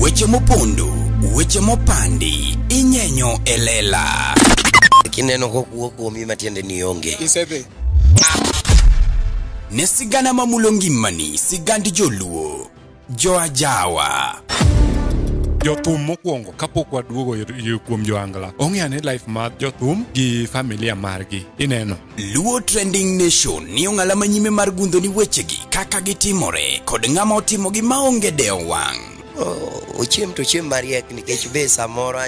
Weche mopondo, weche mopandi, inyenyo elela. Kineno kokuo kuomi matiende ni onge. Isebe. Ne sigana mamulongi mani, sigandi joluo, joajawa. Jothum mokwongo kapok waduogo kuom joangla. Ong'eane life mar jothum gi familia margi. Ineno. Luo Trending Nation ni ong'ala manyime mar gundo ni wechegi kaka gitimore kod ng'ama otimogi maonge deo wang'. Ochiem to chiem mariek nikech be samoro.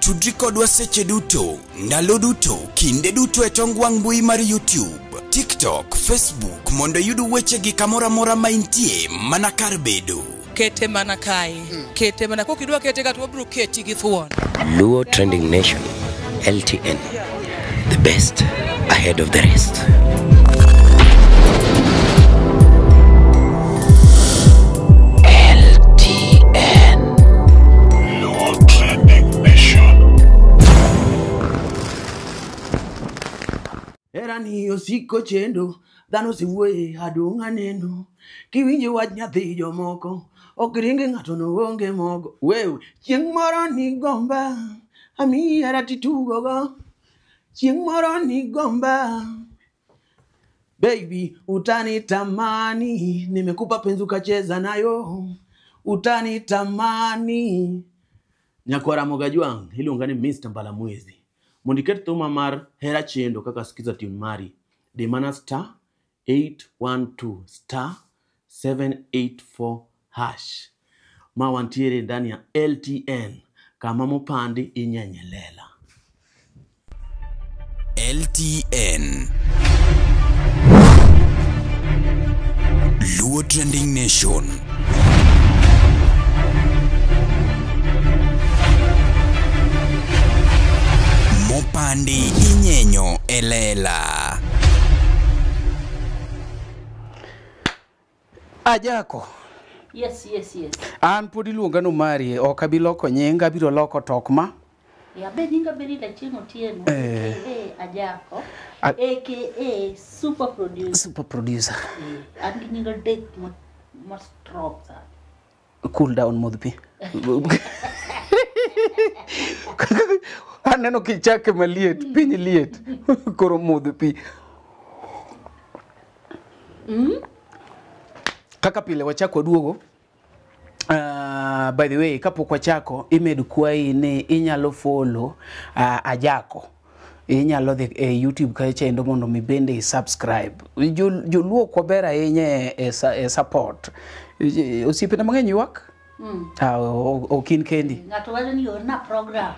Tudri kodwa seche duto, ndalo duto, kinde duto e tong wang' mbui mar YouTube, TikTok, Facebook mondo yudu wechegi kamora mora maintie mana kar bedo. Kete mana kai. Kete mana kokidwa kete ka to bro keti gi thuon. Luo Trending Nation, LTN. The best ahead of the rest. LTN. Luo Trending Nation. Erani osiko chendo, dhano siwuoye adong' aneno. Kiwinjo wach nyathi jomoko, ok ringe ng'ato no onge mogo. Wewe, chieng' moro ni gomba, amiyi ratitugo go. Chieng' moro ni gomba, baby, utanitamani, nimekupa penzi ukacheza nayo. Utanitamani. Nyakwara Mogajwang, iluonga ni Mr. Mbalamwezi. Mondiket thuma mar hera chendo kaka skiza tune mari. Demana star 812 star 784 hash. Ma wantiere ndani ya LTN kama mopandi inyenyelela. LTN Luo Trending Nation. Mopandi inyenyo elela. Ajako. Yes. An podi luonga no mari, ok abi loko nyinga, abiro loko tokma. Ya be nyinga beri la chieng' otieno. Ajako. AKA super producer. Super producer. An gi nyinga dek mo strong sa. Cool down modhi. Aneno kichake maliet, piny liet. Koro modhi pi. Kaka pile wachako duogo. By the way, kapok wachako imed kwai ni inyalo follow Ajako. Inyalo dhi YouTube kacha endo mondo mi bende subscribe. Joluo kwa bera yenye support. Osipena mang'eny ywak? Okin kendi. Ngato wacho ni orna program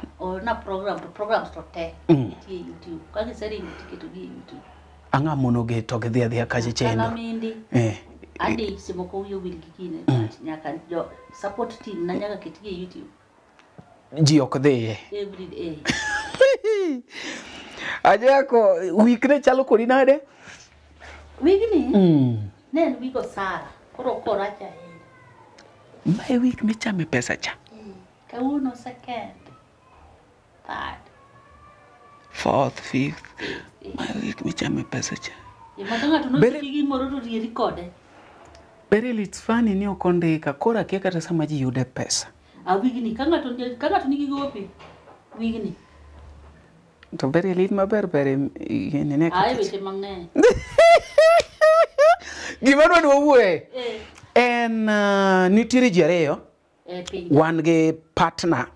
to programs to te. YouTube. Kani seri tiketo gi YouTube. Anga mono ge to ge dhia kacha chendo. Kana mindi. Adi simoko uyo wil kikine nyaka jo support team na nyaka ketgi YouTube. Ji ok dhie. Every day. Ajako weekne chalo kodi nade? Weekni? Nen wiko Sara. Koro koracha e. My week me chame pesa cha. Kauno second. Third. Fourth, fifth. My week me chame pesa cha. Imatanga tunokiki moro to record. Berili it's funny ni okondika kora kia kata sama ji yude pesa. Wigni kanga to nigi gopi. Wigni. To berili maber nene Ai weche mang'eny. Gima dwa wuoye. En nitiere ji ariyo. Wan gi partner.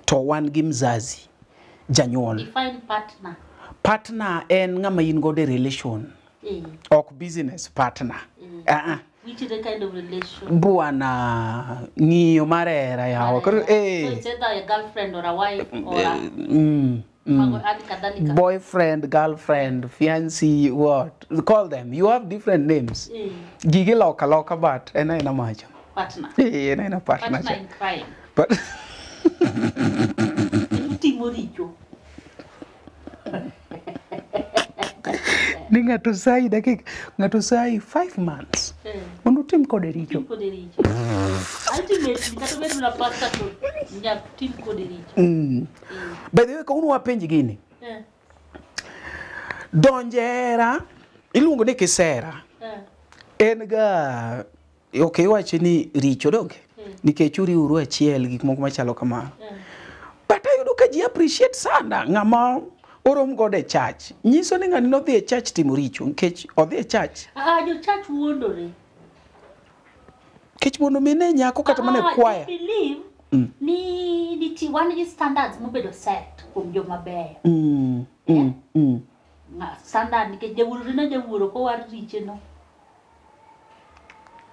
To wan gi mzazi. Janyuol. Define partner. Partner en ng'ama in go de relation. Ok business partner. Which is the kind of relation? Buana ng'iyo marera yawo. So it's either a girlfriend or a wife or a boyfriend, girlfriend, fiancé, what? Call them. You have different names. Gigi loka but ena macho. Partner. Ena partner. Partner in crime. But Timoricho. Ni ngato sai 5 months. Mondo tim kode richo. Ultimately kato bedo na pasta to nya tim kode richo. By the way, kauno wapenji gini. Donjera iluongo ni kisera. En ga okay wache ni richo donge nikech uriuru achiel gik moko machalo kamano. But ayudo ka ji appreciate sana ng'ama orom god e church. Nyiso ni ng'ani nodhi e church timo richo nikech odhi e church. Jo church wuondore. Kech mondo mine nyako kata mana kwaya. I believe ni wan gi standards mobedo set kuom joma beyo. Standard nikech jawuoro na jawuoro ko war riche no.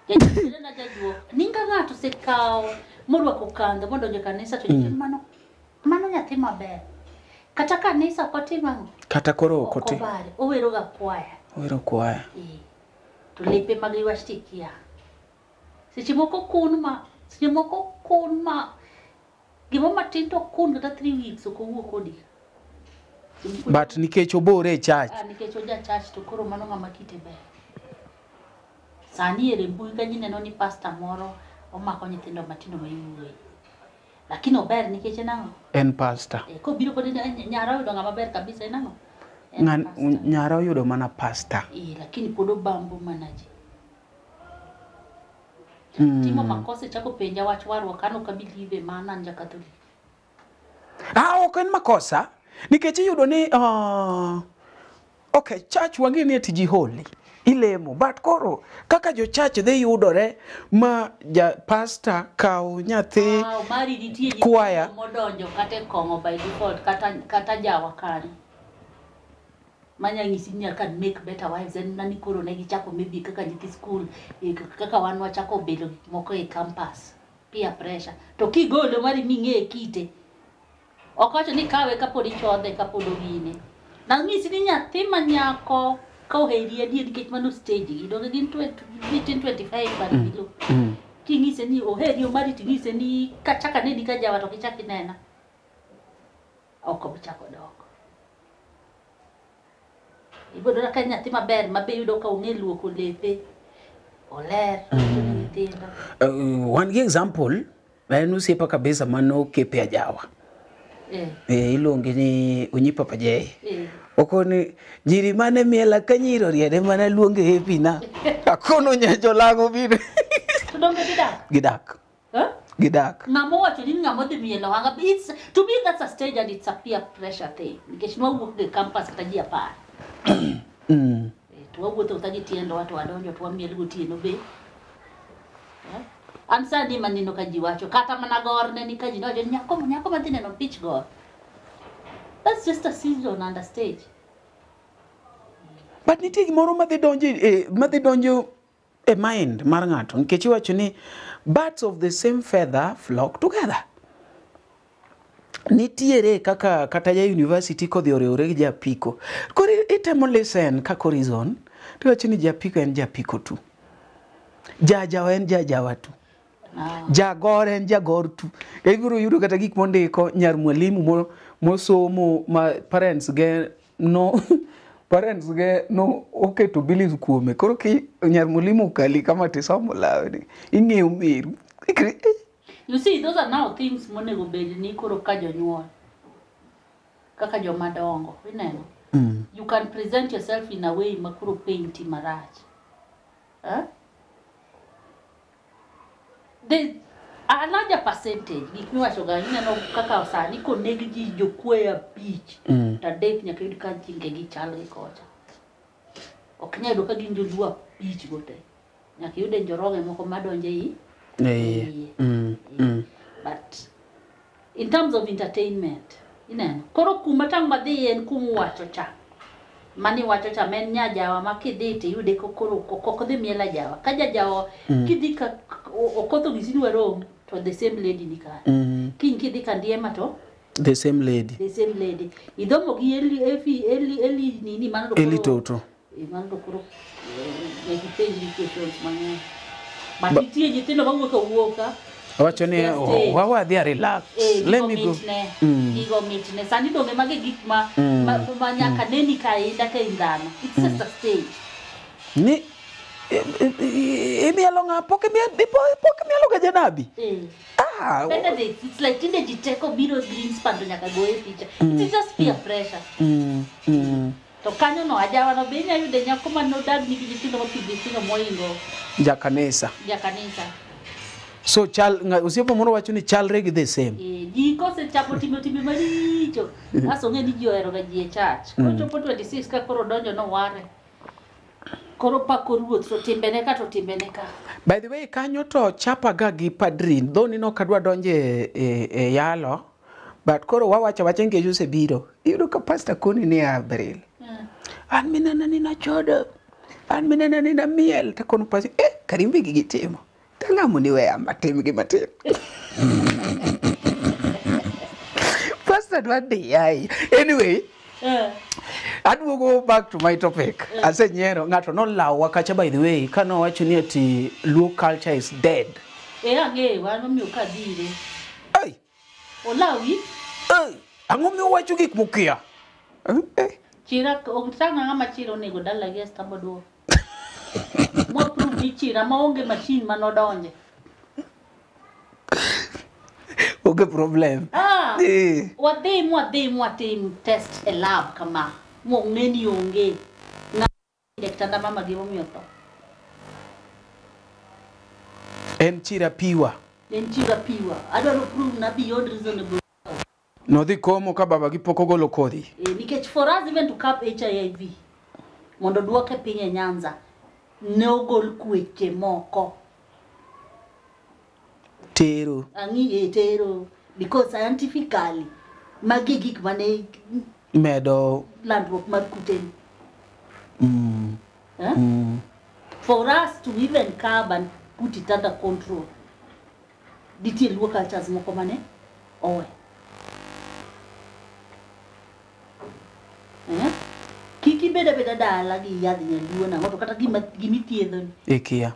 Jawuoro na jajuo. Ninga ng'ato sekao morwako kandho mondo jo kanisa to mano nyathi maber. Kata kanisa kotima kata koro kote. Owero ga kwaya. Owero kwaya. To lepe magiwashtikia. Seche moko kun ma gimo matin to kun kata 3 weeks oko wuok kodi. But nikech obore e church. Nikech oja church to koro mano ng'ama kite ber. Sani ere mbui ka neno ni pastor moro omako nyithindo matino mayuoyi. Lakini ober nikech nang'o? En pastor. Ko biro kod nyara yudo ng'ama ber kabisa nang'o? Nyara yudo mana pastor. Lakini pod obambo mana ji. Timo makosa chako penja wach warwa kano kabilive maana anja Catholic. Ok en makosa nikech iyudo ni okay church wangeni eti ji holy ilemo but koro kaka jo church dhi yudore ma ja pastor kaw nyathi mari nitie kwaya modonjo kata kongo by default kata jawa kani manya ngisi nyaka make better wives en nani koro ne gichako maybe kaka nyithi school kaka wan wachako bedo moko e campus peer pressure to kigolo mari ming'e kite okacho ni kawe kapodi chodhe kapodi wine na ngisi ni nyathi manyako ka oheri adier nikech mano stage gi donge gin 25 bari bilo kingise ni oheri mari tingise ni kachaka neni ka jawa to kichaki nena oko bichako doko ibodo ka nyathi maber mabe yudo ka ong'e luoko lepe oler nyithindo. One example en usiepa kabisa mano kepe ajawa iluonge ni Onyi Papa Jay. Okoni jiri mane miela kanyiro riede mana luonge hepi na akono nyajo lago biro to donge gidak gidak ngamo wacho ni ngamo dhi mielo hanga it's to me that's a stage and it's a peer pressure thing nikech no wuok the campus kata ji apar to wuotho tagi tiendo watu wadonjo to miel gotieno be ansani manino ka ji wacho kata mana gorne ni ka ji nojo nyako matine no pitch go. That's just a season on the stage. But nitie gimoro madhi donjo e mind mar ng'ato nikech iwacho ni birds of the same feather flock together. Nitiere kaka kata ja university kodhi oriwore gi japiko. Koro itemo listen kaka horizon to iwacho ni japiko en japiko tu. Jajawa en jajawa tu. Jagor en jagor tu. Ibiro yudo kata gik mondiko nyar mwalimu mosomo ma parents ge no oketo believe kuome. Koro ki nyar mwalimu kali kama tisomo lawe ing'eyo miru. You see, those are now things monego bed ni koro ka jonyuol kaka jomadongo ineno. You can present yourself in a way makuro painti marach. A larger percentage gik miwacho ga ineno kaka sani konegi ji jokweya beach ta dek nyaka yud ka tinge gi chal gi kocha ok nyalo ka gin jolua beach gote nyaka yude njoroge moko madonje but in terms of entertainment ineno koro kuma tang madhi en kumu wacho cha mani wacho cha men nya jawa makidite yude kokoro kokodhi miela jawa ka jawa kidika okotho gisini wero to the same lady nikare kin kidika ndiema to the same lady idomo gi eli nini manado eli toto manado koro education mang'eny but tie nyithindo mawuoka wacho ni wawadhi a relax let me go igo mitne sani donge mage gik ma nyaka neni kaida ka indano it's just a stage ni imielo nga poke mielo ga janabi it's like tinde jiteko biro green spando nyaka go e picha it's just peer pressure To kanyo no ajawa no be nyayude nyako man no dag nigi nyithindo mapigi nyithindo moingo Ja kanisa. kanisa. So osiepo moro wacho ni chalre gi the same. Ji kose chapo timbe maricho. Aso ng'e ni ji ohero ga ji e church. Koro chopo 26 ka koro donjo no ware. Koro pako ruoth to timbene ka. By the way, kanyo to chapa ga gi padrin. Dho ni no kadwa donje e yalo. But koro wawacha nge juse biro. Iyudo ka pastor koni ni Abril. An minana ni na chodo. An minana ni na miel. Ta kono pastor, karimbi gi gitimo. Tangamu ni weya matim gi matim. Pastor dwadi yai. Anyway. I will go back to my topic. I said, ngato no lawa kacha, by the way, kano wacho ni ati Luo culture is dead. Wano mi ukadire. Hey. Olawi? Hey. Ango mi wacho gik mukia. Chira, ogitanga nga machira onego dala gi estabado. Mo prove ni chira maonge machine manodonje. Okay, problem. Wadim test a lab kama. Mo ngeni onge. Na daktari mama giwo mioto. En chira piwa. Adwaro prove na beyond reasonable. No dhi komo ka baba gi poko golo kodhi. Because for us even to cap HIV, mondo duoke piny e Nyanza, ne ogol kweche moko. Tero. Tero. Because scientifically, magi gik mane medo landruok mar kuteni. For us to even curb and put it under control, detail Luo cultures moko mane owe. Kiki beda dala gi yadh nyaluo na ngoto kata gimithiedho Ikia.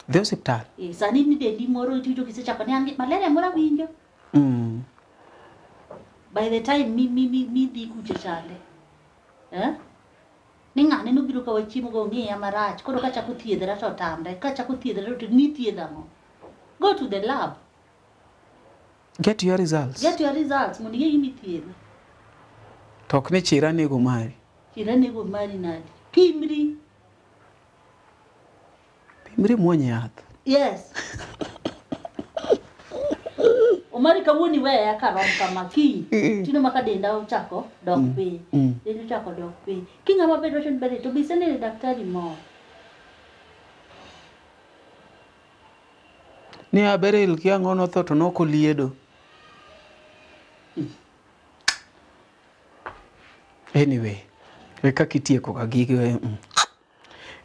The hospital. Sani ni dendi moro tujo kisechako ni angi malaria mora winjo. By the time mi di kuche chale. Ni ng'ane no biro ka wachimo go ng'eya marach. Koro ka chako thiedhra to tamre. Ka chako thiedhra to ni thiedha mo. Go to the lab. Get your results. Mondo ing'e gimi thiedho. Tok ni chira nego mari. Nadi. Pimri muonye yath. Yes. Omari kawuoni weya karom kama ki. Tino maka denda ochako dok piny. Denda ochako dok piny. King'ama bedo shon bere to bisene daktari mo. Ni Abril kia ngono tho to noko liedo. Anyway, weka kitieko ka gige.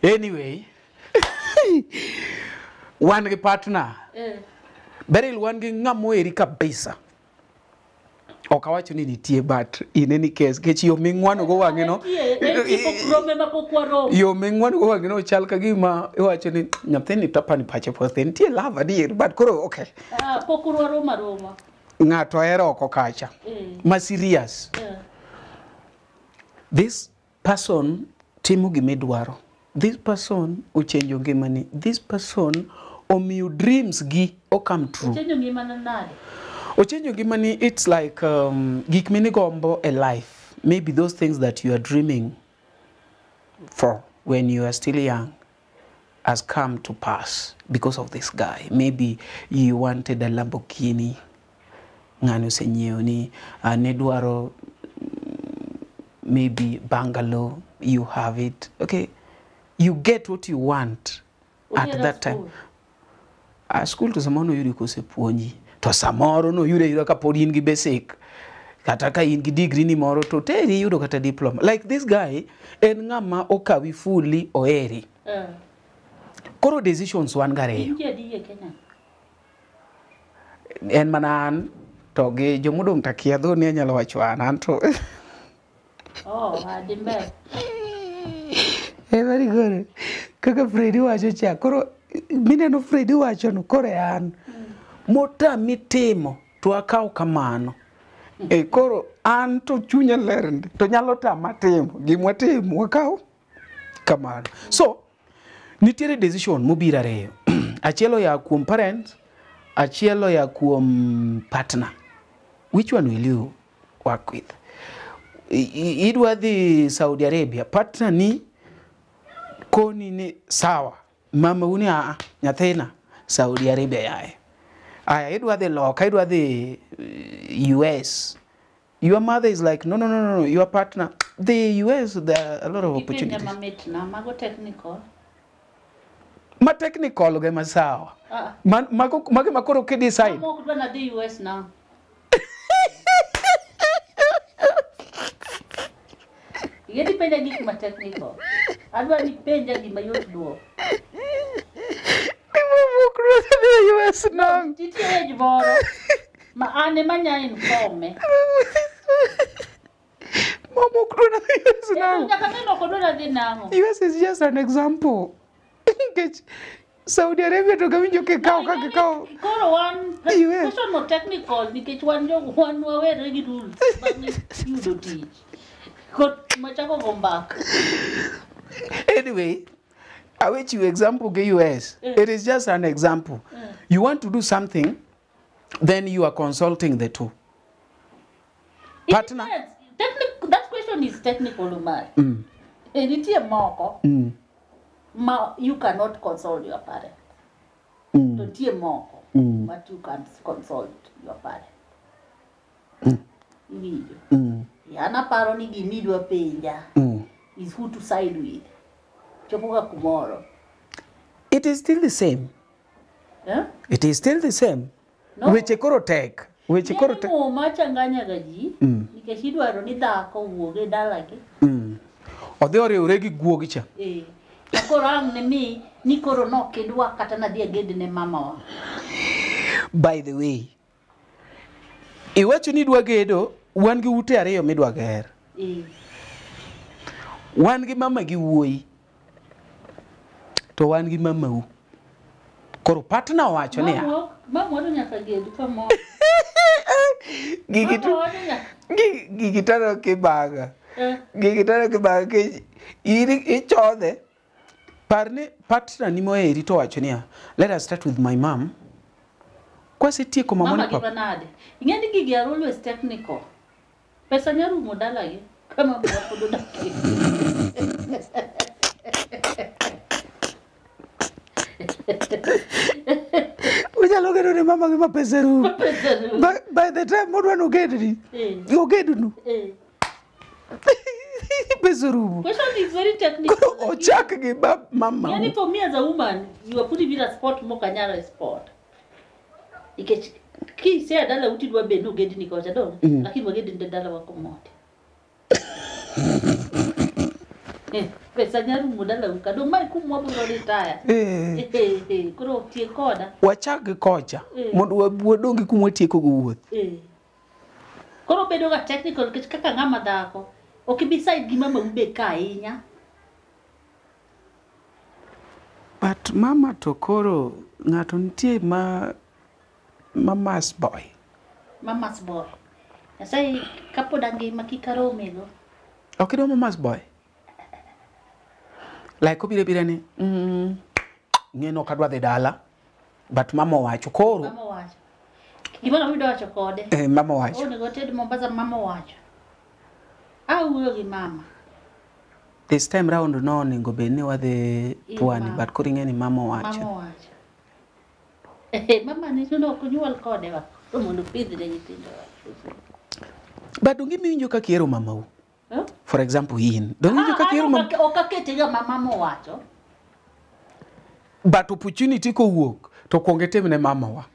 Anyway, wan gi partner. Beryl wan gi ng'amo eri kabisa. Ok awacho ni nitie but in any case kech yo ming'wano go wang'e no. Yo ming'wano go wang'e no chal ka gima iwacho ni nyathini tapani pache pothe nitie love adier but koro okay. Pokuro roma. Ng'ato ahero oko kacha. Ma serious. This person timo gimidwaro. This person uchenjo ngimani. This person omiyo dreams gi o come true. Uchenjo ngimani nade? Uchenjo ngimani, it's like gik minigombo a life. Maybe those things that you are dreaming for when you are still young has come to pass because of this guy. Maybe you wanted a Lamborghini. Ng'ano senyeo ni nedwaro maybe bungalow, you have it. Okay. You get what you want at that time. School to samano yuri kose puonji. To samoro no yuri ka pod in gi basic. Kata ka in gi degree ni moro to teri yudo kata diploma. Like this guy, en ng'ama okawi fully oeri. Koro decisions wan gareyo. En manan to gi jomodong takia dho ni anyalo wacho an to. Adimbe. Very good. Kaka Freddy wacho cha. Koro mineno Freddy wacho no kore an. Mota mitimo to akaw kamano. Koro an to chunya lernd to nyalo tama timo. Gimwa timo wakaw kamano. So nitiere decision mobiro ariyo. Achielo ya kuom parents, achielo ya kuom partner. Which one will you work with? idwa dhi Saudi Arabia, partner ni koni ni sawa, mama uni nyathina Saudi Arabia yae. Aya idwa dhi loka, idwa dhi US. Your mother is like, no, your partner, the US, there are a lot of opportunities. Mago technical. Ma technical ge masawa. Mago makoro ke decide. Mamo kudwa na the US now. Yedi penja gik ma technical. Adwa ni penja gima yot duo. Mamo kudwa na the US now. Titi age boro. Ma ane manya informe. Mamo kudwa na the US now. Nyakaneno kudwa na the nango. US is just an example. Saudi Arabia to kawinjo ke kao ka kao. Koro one question more technical nikech wan wawere gi rules bang you do teach. Kot machako go back. Anyway, I will you example ke US. It is just an example. You want to do something, then you are consulting the two. Partner. That question is technical, Umar. Editie moko. You cannot consult your parent. Don't hear more, but you can consult your parent. Yana paro ni gimidwa penja is who to side with. Chopoka kumoro. It is still the same. Eh? It is still the same. No. Weche koro tek. Weche koro tek. Mo machanganya gaji. Nikech idwaro ni dhako wuoge dalagi. Odhi oriwre gi guogi cha. Koro ang ne ni koro no kedwa kata na dia ged ne mama wa. By the way, iwacho ni dwa gedo, wan gi ute ariyo midwa ger. Wan gi mama gi wuoyi. To wan gi mama u. Koro partner wacho ni mama wadwa nyaka gedu kamo. Gigitaro kibaga. Gigitaro kibaga ke ichodhe. Parne partner ni moeri to wacho niya, let us start with my mom. Kwa sitieko mamoni papa. Mama gibanade. Ingeni gigi are always technical. Pesa nyaru modala ge kama mwapo dodaki. Ujalo gedo ni mama gima pesa ru. By the time modwa no gedo ni. Yo gedo nu. Question is very technical. Ochak gi mama. Yani for me as a woman, you are putting me in a sport mo kanyara sport. Ikech ki se adala uti dwa be no gedi ni kocha do, lakini wagedi ndala wako mote. Pesa nyaru mudala ukado mai kumwa bro retire. Kuro tie koda. Wachak gi kocha. Mondo wadongi kumwa tieko go wuoth. Koro bedo ga technical kech kaka ngama dhako. Okay, beside gi mama ube kainya. But mama to koro ngato ntie mama's boy. Mama's boy. Asai kapo dangi makikaro mego. Okay, do mama's boy. Like obire ni ngeno kadwa de dala. But mama wacho koro. Mama wacho. Gimana wido wacho kode? Mama wacho. Oh, nego ted Mombasa mama wacho. Awuoyo gi mama. This time round no ningo beni wadhi pwani, but koro ing'eni mama wacho. Mama wacho. Mama ni tuno kunyuol kode wa. Mondo pidhre nyithindo wa. But dongi miwinjo ka kiero mama u. For example, in. Dongi miwinjo ka kiero mama. Okakete ga mama wacho. But opportunity ko wuok to kuongetem ne mama wa.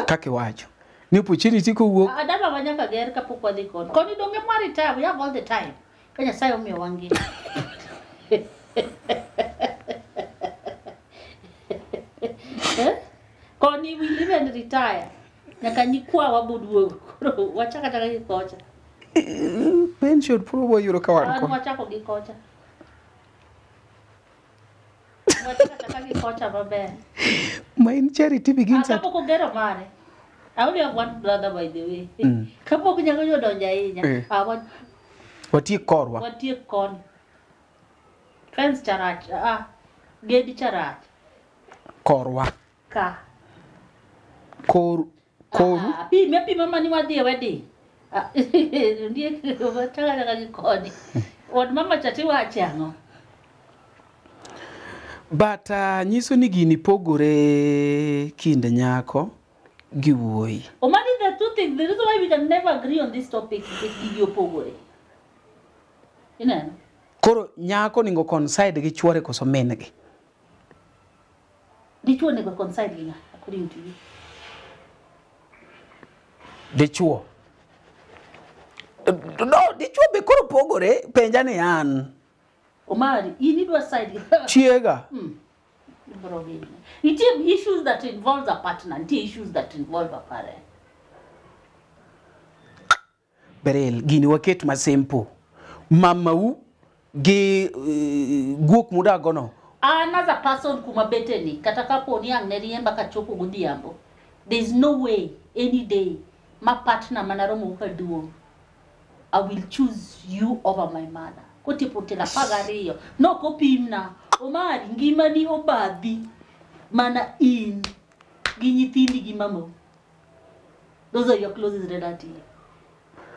Kake wacho. Ni opportunity ko wuok. Adama wanyaka ger kapok wadhi kon. Koni donge mari time, we have all the time. Kanya sayo miyo wangi. Koni we live and retire. Nyaka nyikwa wabuduogo. Wachaka taka gi kocha. Pension probo yuro kawan ko. Wachako gi kocha. Wachaka taka gi kocha maber. My charity begins at. Kapok ogero mare. I only have one brother, by the way. Kapok nyaka yodonja inya. Watiek korwa. Watiek kon. Fence charach. Gedi charach. Korwa. Ka. Koru. Pi mama ni wadhi wedding. Ndiye wataka kajikoni. Wad mama chatiwa achango. But nyiso ni gini pogore kinde nyako gi wuoyi. Omani, there are two things. The reason why we can never agree on this topic is gigi opogore. Ineno? Koro nyako ningo coincide gi chwore koso min gi. Dichuo nego coincide gi according to you. Dichuo. No, dichuo be koro pogore penja ni an. Omari, you need to side. Chiega. It is issues that involve a partner, it is issues that involve a parent. Berel, gini waket ma simple. Mamau gi guok muda gono. Another person kumabete ni katakapo ni ang neriemba kachopo gudiambo. There is no way any day my partner manaromo ukaduo. I will choose you over my mother. Kotipotela pagario. No kopimna. Omari ngima ni obadhi. Mana in. Ginyithindi gimamo. Those are your closest relatives.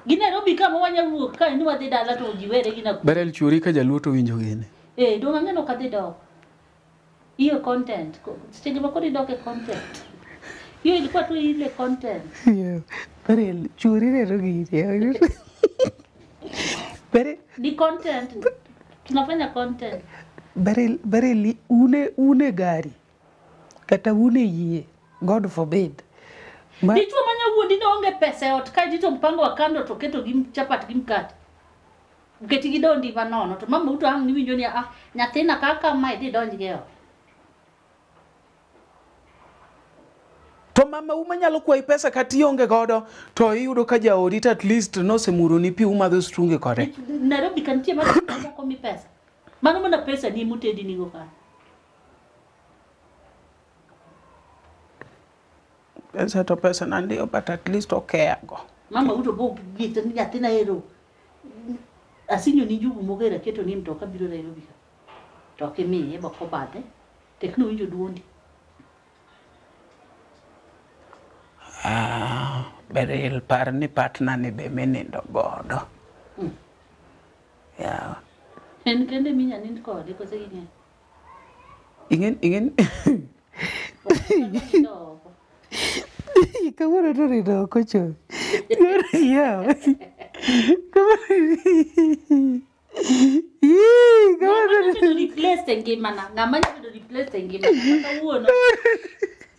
Gina no become wanya wuok ka ni wadhi dala to jiwere gina. Berel churi ka jaluto winjo gini. Donga ngeno kadhi dok. Iyo content. Stage makodi dok e content. Iyo ilikuwa tu ile content. Yeah. Berel churi neno gini. Berel Ni content. Tunafanya content. Berel une gari. Kata une yie. God forbid. Ditu manya wuodi no onge pesa ot ka dito mpango wa kando to keto gim chapat gim kat. Geti gidondi vanono to mama uto ang ni winjo ni nyathina kaka mai di donji geo. To mama uma nyalo kwai pesa kati onge godo to iyudo ka jaodi at least no semuro ni pi uma do strunge kore. Nairobi kantie ma ko mi pesa. Mano mana pesa ni mutedi ni go ka. Pesa to pesa nandi but at least okay go. Mama uto bo gita ni nyathina ero. Asinyo ni jugu mogera keto ni mtoka biro Nairobi ka. To ke mi e bako bade. Tekno winjo duondi. Berel par ni partner ni be menindo godo. Yeah. En kende minya nind kode ko segine. Ingen. Kamu udah rido kocho. Ya. Kamu replace tengimana. Ngamanya udah replace tengimana.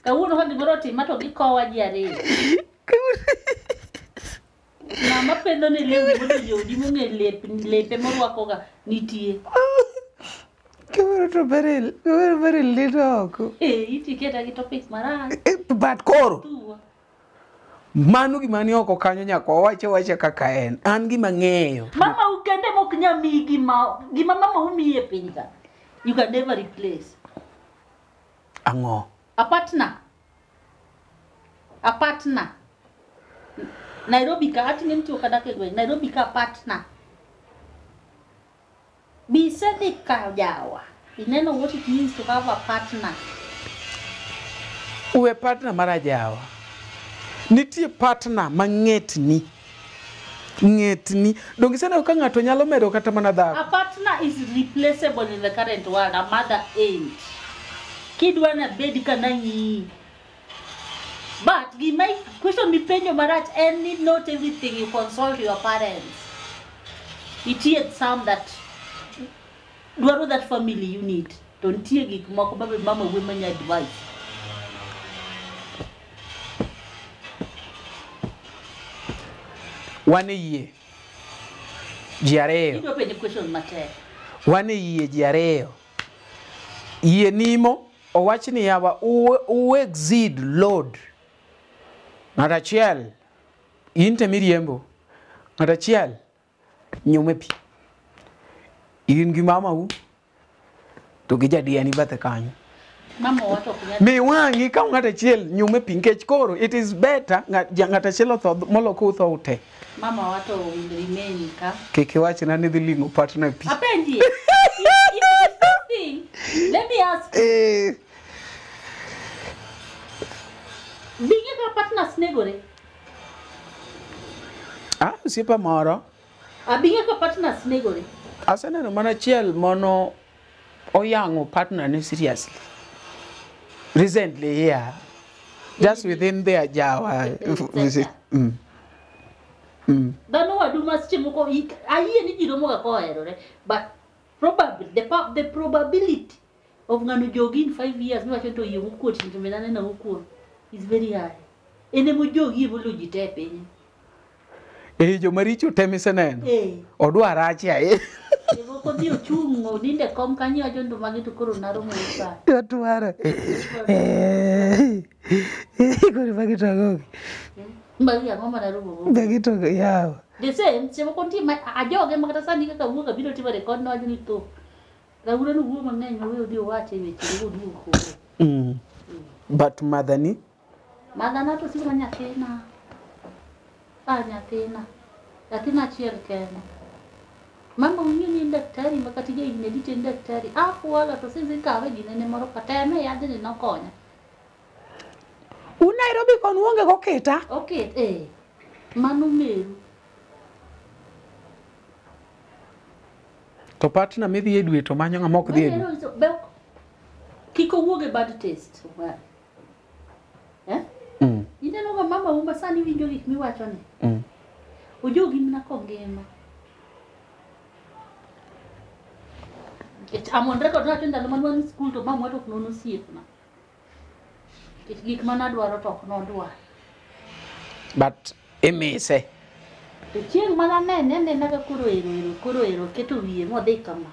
Kawuono hodi moroti mato gikowa ji ariyo. Ng'ama pendo ne lewni mondo jodi mong'e lepe morwako ga nitie. Kamoro to Berel lito oko. Iti keta gi topic marach. But koro. Mano gima ni oko kanyo nyako wache kaka en. An gima ng'eyo. Mama ukende mok nyami gima mama umiye piny ka. You can never replace. Ang'o? A partner. Nairobi ka ati nenti okadake gwe. Nairobi ka partner. Bisedi ka jawa. You know what it means to have a partner. Uwe partner mara jawa. Nitie partner mang'etni. Dongi sana ka ng'ato nyalo medo kata mana dhako. A partner is replaceable in the current world. A mother ain't. Kidwa na bedi kana nyi. But we might question me penyo marach and not everything you consult your parents. It is some that dwaro that family you need. Don't tie gik moko babe mama women advice. Wane yie. Jiareo. You don't question matter. Wane yie jiareo. Yie nimo owachni yawa u exceed load. Ng'atachiel inte miriembo. Ng'atachiel nyume pi. In gi mama u to gi jadiani bathe kanyo. Mama wato kunya. Mi wangi ka ng'atachiel nyume pi nkech koro it is better ng'atachiel otho moloko utho ute. Mama wato will remain ka. Keke wachna ni dhi lingo partner pi. Apendi. Let me ask. Being a partner snegore. Osiepa moro. Abinge ka partners negore. Aseneno mana chiel mono oyango partner ne seriously. Recently, yeah. Just within their Jawa visit. Dano wadu maschimu ko aye ni jiro moga ko erore, but probably the probability of nganu jogi in 5 years mi wacho to yimu kuot into menane na ukuo is very high. Ene mo jogi bulu jitepe ni. Jo maricho temisenen. Odwa rachi aye. Ego ko dio chungo ninde kom kanyo ajondo magi to koro naro mo isa. Yotwara. Kuri magi to gogi. Mbagi ngoma na rubo. Magi to yawa. The same sema konti ajoge makata sani kaka wuka biro tiba record no ajuni to. Raura no wuo mang'eny ma wewe dio wache weche go duo ko. But madani to sima nyathina. Nyathina chiel kende. Mama unyi ni daktari makati je inedite daktari. Wala to sisi kawe ginene moro kateme yadhi ni nokonya. Nairobi kon uonge goketa? Okay, manu Meru. To partner midhi e dwe to manyo ng'ama ok dhi e dwe. Kiko wuoge bad taste. Ineno ga mama uma sani winjo gik miwacho ni. Ojogi mna kongema. I'm on record na tenda ndalo school to mama wato kunono sietna. Gik mana dwaro to no dwaro. But emise. To chieng mana nene naga kuro ero keto wiye modhi kama.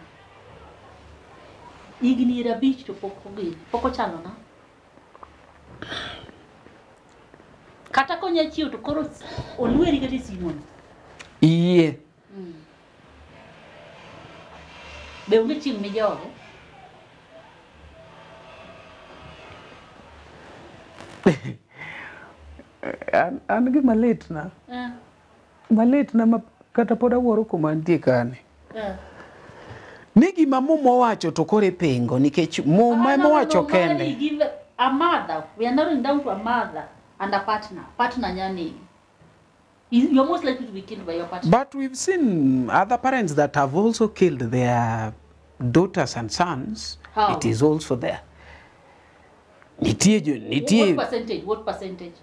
Igni rabich to poko chalo na. Kata konya chiu to koro olweri kati Simon. Iye. Be unge chieng me joge. An gi malit na. Malit na ma kata pod awuoro kuma nitie kane. Ni gima mumo wacho to kore pengo nikech muma wacho kende. A mother, we are narrowing down to a mother and a partner. Partner nyani. You're most likely to be killed by your partner. But we've seen other parents that have also killed their daughters and sons. How? It is also there. What percentage?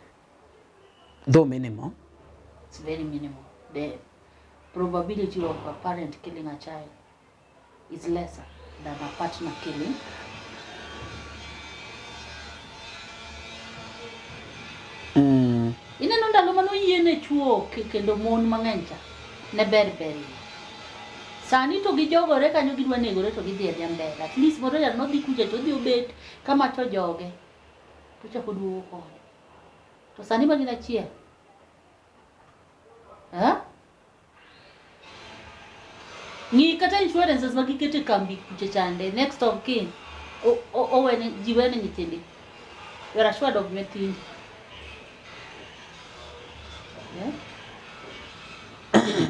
Though minimal. It's very minimal. The probability of a parent killing a child is lesser than a partner killing. Ineno ndalo mano yiene chuo kendo mon mang'eny ne berberi. Sani to gijogore kanyo gidwa negore to gidhi e mbele. At least moro ya no dhi kuja to dhi obet kama to joge. To chako duogo ko. To sani ma gina chiel. Ni kata insurances ma gikete kambi kuche chande next of kin. Wene jiwene nyithindi. You are assured of nyithindi.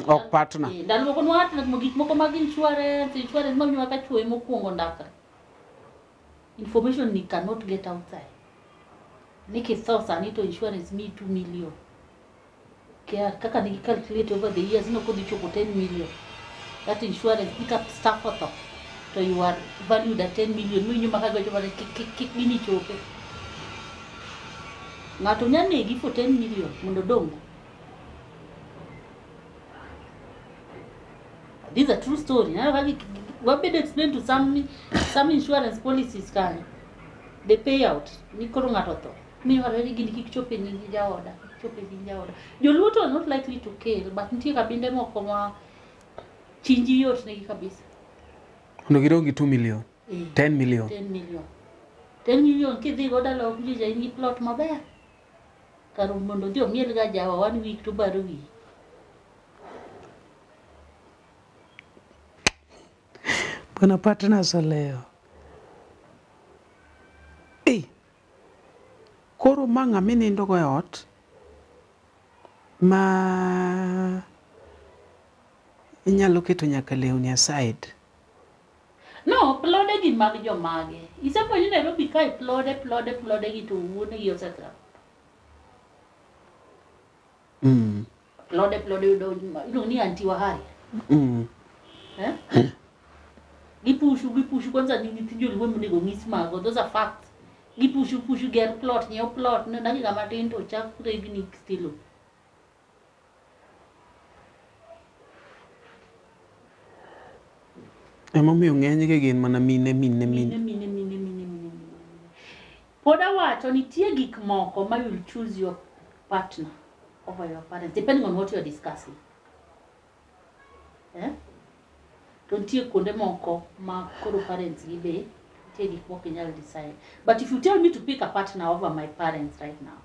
Ok partner. Ndalo kono wat na gik moko mag insurance ma nywa ka chuo mokuongo ndaka. Information ni cannot get outside. Niki thousand to insurance me 2 million. Kaka ni calculate over the years no kodi chopo 10 million. That insurance pick up staff photo. So you are valued at 10 million. Mimi nyuma kaga chopo kik nini chope. Ngato nyane gi for 10 million mondo dongo. This is a true story. What better explain to some insurance policies can the payout ni koro ngato to. Mi already gini kichope ni jaoda. Joluto are not likely to kill, but nitie kabinde moko ma chinji yot ne kabisa. No girongi 2 million. 10 million. 10 million kidhi goda lo kujija ingi plot maber. Karo mondo dio miel ga jawa 1 week to baro wi. Bwana partner soleo. Koro manga mini ndogo ya ot. Ma inyalo keto nyaka lewni aside. No, plode gi mag jo mage. Isepo ni Nairobi kai plode gi to wuone gi oseka. plode do ilo ni anti wa hari gipushu kwanza ni nyithindo liwe mnego ng'is mago, those are facts. Gipushu get plot nyeo plot no dakika matin to chak regni stilo. Emomiyo ng'eny gi gin mana mine. Poda wacho nitie gik moko ma you'll choose your partner over your parents depending on what you are discussing. To nitie kuonde moko ma koro parents gi be nitie gik moko inyalo decide. But if you tell me to pick a partner over my parents right now,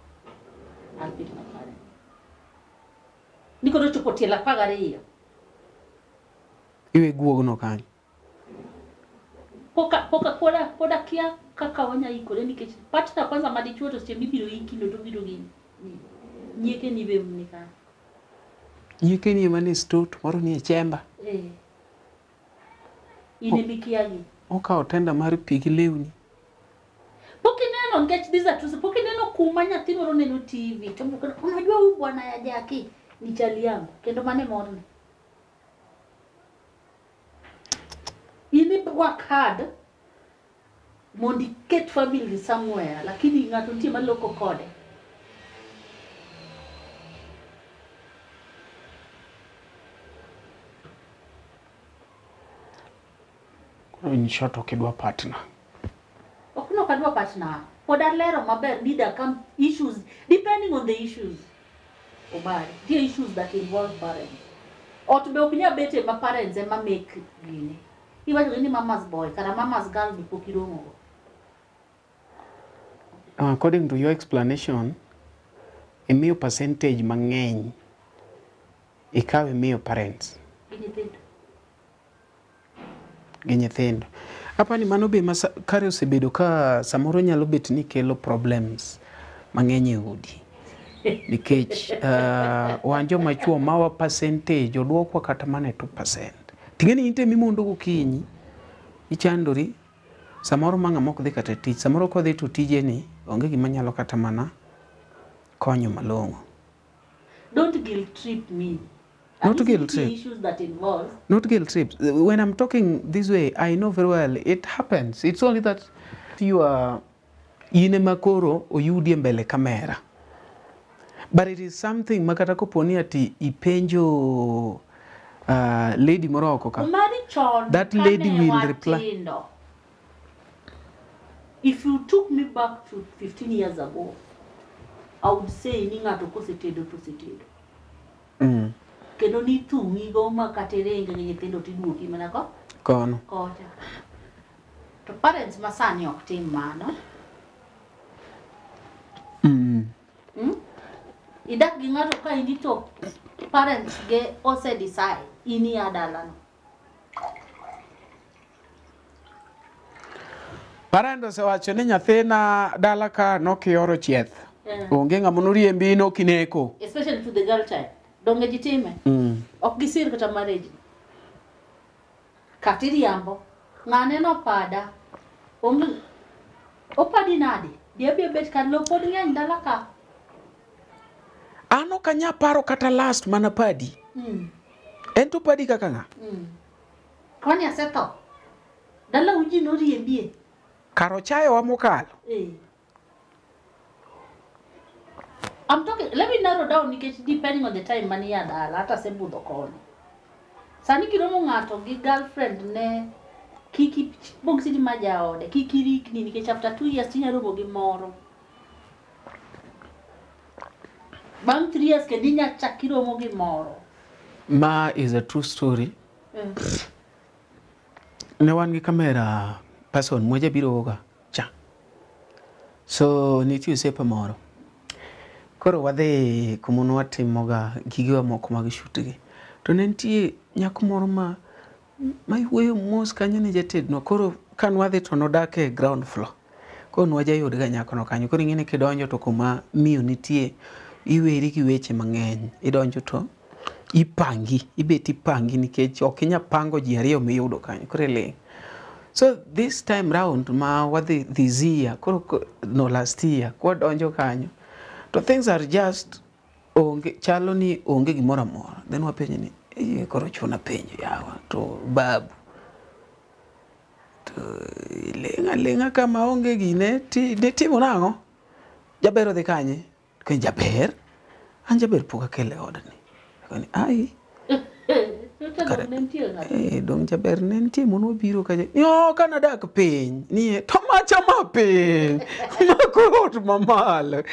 I'll pick my parents. Niko do chopo tiela pagare hiyo. Iwe guogno kanyo. Poda kia kaka wanya ikore nikech partner kwanza madichuo to semi biro iki ndo to biro gini. Nyeke ni be mnika. Nyeke ni mane stot moro ni chemba. Ine bikiagi. Oka otenda mar pigi lewni. Pokineno ngech these are two. Pokineno kumanya timoro neno TV. To unajua huyu bwana ya Jackie ni chali yangu. Kendo mane morne. Ini work hard mondi get family somewhere lakini ngato ntie maloko kode. In short, okidwa partner. Okuno kadwa partner. Poda lero maber need come issues depending on the issues. Obari, the issues that involve parents. Or to be opinya bete ma parents ema make gini. Iwa ni mama's boy, kara mama's girl ni pokirongo. According to your explanation, imiyo percentage mang'eny ikawe miyo parents. Gi nyithindo. Apa ni mano be kare osebedo ka samoro nyalo bet ni kelo problems mang'eny e udi. Nikech wan joma chuo mawa percentage oduokwa kata mana 2%. Tingeni inte mimondo gokinyi ichandori samoro manga mok dhi kata tich, samoro ko dhi to tije ni onge gima nyalo kata mana konyo malongo. Don't guilt trip me. Not guilt trip. Issues that involve. Not guilt trips. When I'm talking this way, I know very well it happens. It's only that you are ine makoro oyudi mbele kamera. But it is something makata koponi ati ipenjo lady moroko ka. That lady will reply. If you took me back to 15 years ago, I would say ninga to setedo. Kendo ni tungi go makaterenge nyithindo tiduoki mana ko kono kocha. To parents masani ok tim mano. Idak gi ng'ato ka indito parents ge ose decide ini adalano. Parents osewacho ni nyathina dala ka nokioro chieth. Onge ng'ama noriembi no kineko. Especially to the girl child. Donge jitime. Ok gisir kata marriage. Katiri yambo. Ng'ane no pada. Onge opadi nadi. Dia bet kan lo pod ng'eny dala ka. Ano kanya paro kata last mana padi. Ento padi kaka nga. Kwani aseto. Dala uji no riembie. Karo chayo wa mokalo. I'm talking, let me narrow down nikech depending on the time mani ya dala hata sebudho kono. Sani kiromo ng'ato gi girlfriend ne kiki bogsidi majaode kiki rikni nikech after 2 years tinyaromo gi moro. Bang 3 years kedinya chakiromo gi moro. Ma is a true story. Ne wan gi kamera person moja biro ga cha. So nitie sepa moro. Koro wadhi kumuno watimoga gigewa moko mag shootgi. To nentie nyako moro ma iwuoyo mos kanyo ne jatedno. Koro kan wadhi to nodake ground floor. Koro nwaja yud ga nyako no kanyo. Koro ing'eni kidonjo to kuma miyo nitie iweri gi weche mang'eny. Idonjo to ibet ipangi nikech ok inya pango ji ariyo miyudo kanyo. Koro ling. So this time round ma wadhi this year, koro no last year, kwa donjo kanyo. So things are just onge chalo ni onge gimoro amora then wapenje ni koro chuna penjo yawa to babu to lenga kama onge gine ne timo nang'o jaber odhi kanye kan jaber an jaber poka kele odni kani ai dong jaber ne nitie mono biro ka yo kana dak piny ni to macha ma piny makot mamalo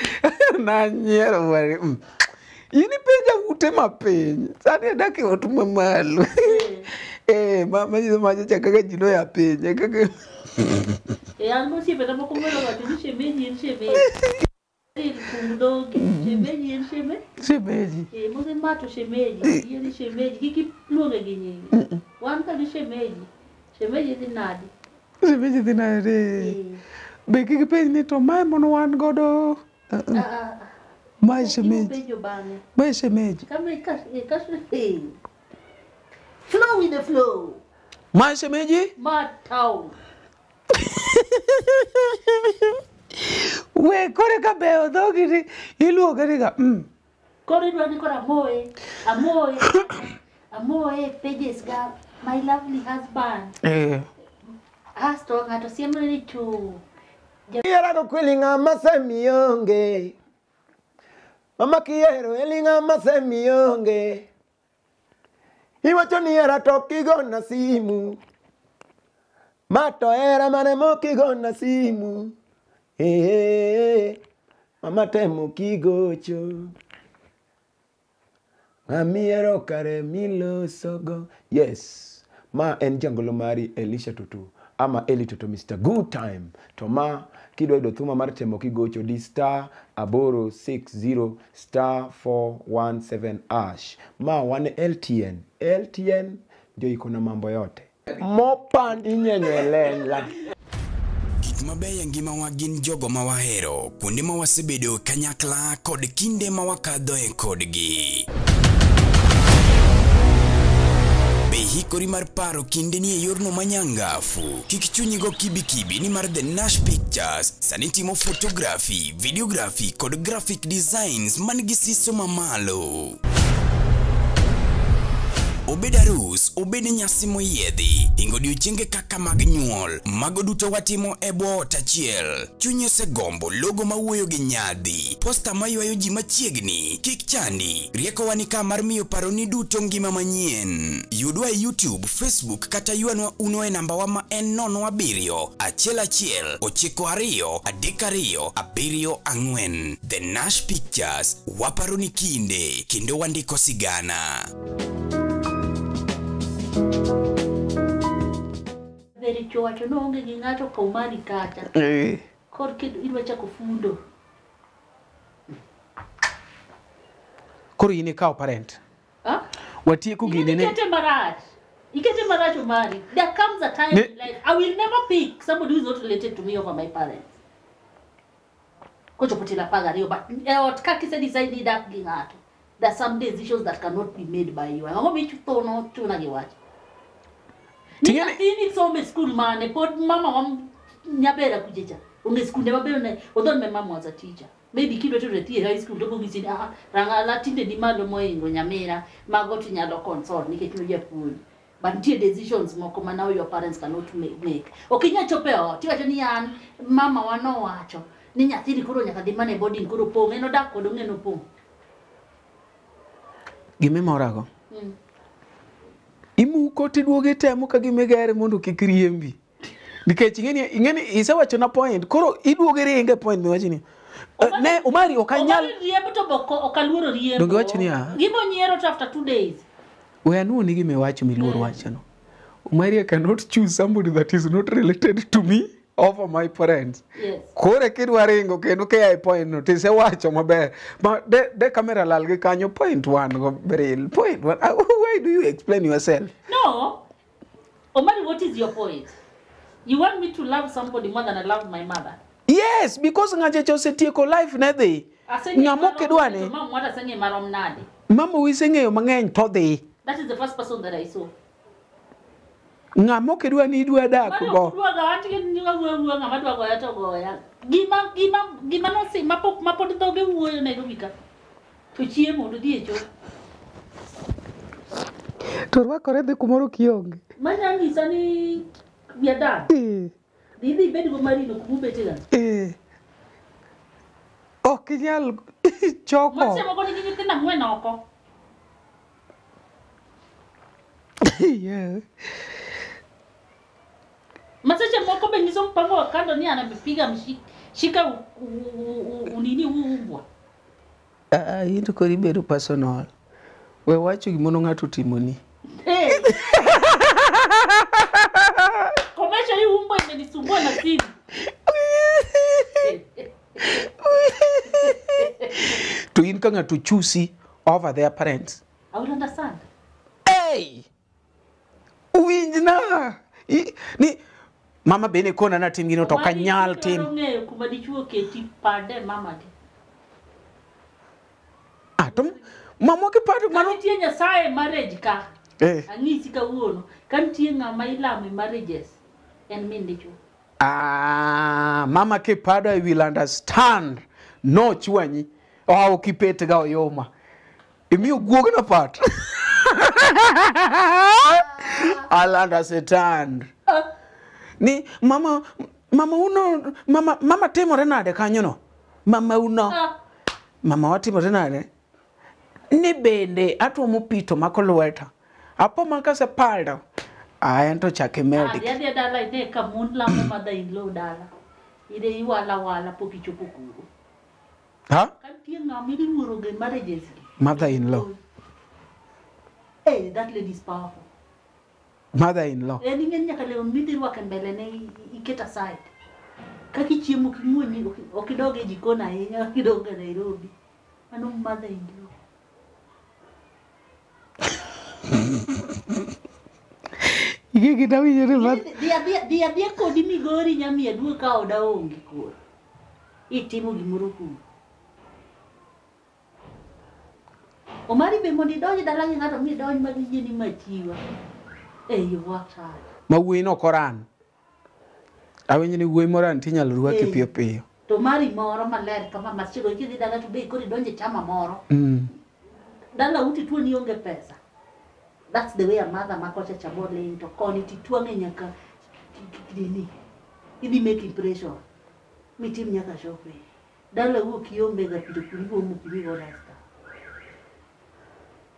na nyiero wari ini penja ute ma piny sani dak ot mamalo ma chaka jino ya piny kaka an mo siempre tampoco me lo batí ni shemeji shemeji mose mato shemeji yeni shemeji kiki luonge gi nyingi wan ka ni shemeji dhi nade be kiki penj ni to mae mono wan godo mae shemeji flow with the flow mae shemeji ma town we kore ka beo dhogi ni iluoge ni ga kore dwani kora amoe pages ga my lovely husband asto ngato siempre ni tu Yera do kwilinga masemionge Mama kiero elinga masemionge Iwacho ni era tokigo na simu Mato era mane mokigo na simu Mama temo kigocho Amiero kare milo sogo Yes Ma en jangolo mari Elisha Tutu Ama Eli Tutu Mr. Good Time To ma kidwa ido thuma mar temo kigocho di star aboro 60 star 417 ash Ma wane LTN ndio iko na mambo yote Mopandi nyenyelela Gik mabeyo e ngimawa gin jogo ma wahero, kuonde ma wasebedo kanyakla kod kinde ma wakadhoe kodgi. Be hikori mar paro kinde ni e yorno manyangafu. Kik chunyigo kibi ni mar The Nash Pictures sani timo photography, videography kod graphic designs man gi siso mamalo. Obed arus, obed nyasi moyiedhi, ingo odiochienge kaka mag nyuol, mago duto watimo e bwo ot achiel. Chunyi osegombo logo mawuoyo gi nyadhi, posta maywayo ji machiegni, kik chandi, rieko wani ka mar miyo paroni duto ngima manyien. Yudwa e YouTube, Facebook kata yuanwa uno e nambawa ma en 07 11 92 32 74. The Nash Pictures, waparoni kinde, kendo wandiko sigana. Veri chowacho no onge gi ng'ato kaumani kata kor kendo idwa chako fundo koro ine kao parent watieko gine ne ikete marach Omari. There comes a time in life I will never pick somebody who is not related to me over my parents kocho potela paga rio but ot kakise decide ni dak gi ng'ato. There are some decisions that cannot be made by you. Ango mi chuto no chuna gi wach. Ni so me school mane pod mama wam nyabera kujecha. Unge school ne babero ne odon me mama was a teacher. Maybe kido to retie high school to go gisini ranga latinde di malo moingo nyamera mago to nyalo console nikech no japul. But tie decisions moko now your parents cannot make. Okinya chopeo tiwacho ni an mama wano wacho ni nyathiri koro nyaka dhi mane boarding koro pong eno dak kod ngeno pong. Gime morago imuko tiduoge temo ka gimegere mondo kik riembi nikech ingeni isewacho na point koro iduoge ringe point mi wachini ne Omari okanyal riembo to boko okaluoro riembo donge wachini gimo nyiero after 2 days we anu ni gime wacho miluoro wachano Omari I cannot choose somebody that is not related to me over my parents. Yes. Kore kidwa ringo kendo ke ai point no tise wacho maber. Ma de camera lal gi kanyo point 1 go beril point 1. Why do you explain yourself? No. Omari, what is your point? You want me to love somebody more than I love my mother? Yes, because ngaje chose tieko life ne dhi. Ngamo kidwa ni. Mama wada senge marom nade. Mama wiseng'eyo mang'eny to dhi. That is the first person that I saw. Ngamo kidwa ni idwa dak go. Dwa ga ati ni ngwa ngama dwa goya to goya. Gima no si mapod dhoge wuoyo na idobika. To chiemo to die cho. To rwakore dhi kumoro kionge. Manya ngisa ni biadan. Didi bedi go marino kumubete gan. Ok inyal choko. Mase mo koni nyiti na ngwen oko. Yeah. Masache moko be ngizo mpango wa kando ni anapiga shika unini umbwa. Into kori bedo personal. We wacho gimono ng'ato timoni. Komesha hii umbwa imenisumbua na simu. To in ka ng'ato chusi over their parents. I will understand. Hey! Winj na! Ni mama bene kona na tim gino to kanyal tim. Kuma dichuo keti pade mama di. Atom mama ke pade mano. Kantie nyasaye marriage ka. Angisi ka uono. Kantie ng'ama ilamo marriages. En min dichuo. Mama ke pade I will understand. No chwanyi. Oh kipete ga oyoma. Imi uguogo na part. I'll understand. Ni mama timore nade kanyo no. Mama uno. Mama watimore nade. Ni bende atuomo pito makolweta. Apo makase paldo. Ento chake medic. Dia dala ide kamun lamo mother-in-law dala. Ide iwala pokichopo kuro. Ha? Kantie ng'ama iluoro ge marriages. Mother-in-law. Hey, that lady is powerful. Mother-in-law. Ningen nyaka leo midi rwake mbele ne iketa side. Kaki chiemo kimuni okidoge jikoni ahinya okidoge Nairobi. Ano mother-in-law. Iki kita winjore mat. Dia kodi Migori nyami adua ka oda onge koro. Itimo gimoro kuno. Omari be mondi donji dalangi ng'ato mi donji magije ni machiwa. You worked hard. Ma wuoyi no koran. Awenjo ni wuoyi moran tinyalo rwaki piyo piyo. To mari moro maler kama masiro kidhi dala to be kori donje chama moro. Dala uti tuo ni onge pesa. That's the way a mother makocha chabole into koni tituange nyaka dini. Idhi make impression. Mitim nyaka shope. Dala uo kiombe ga pito kuligo mukurigo rasta.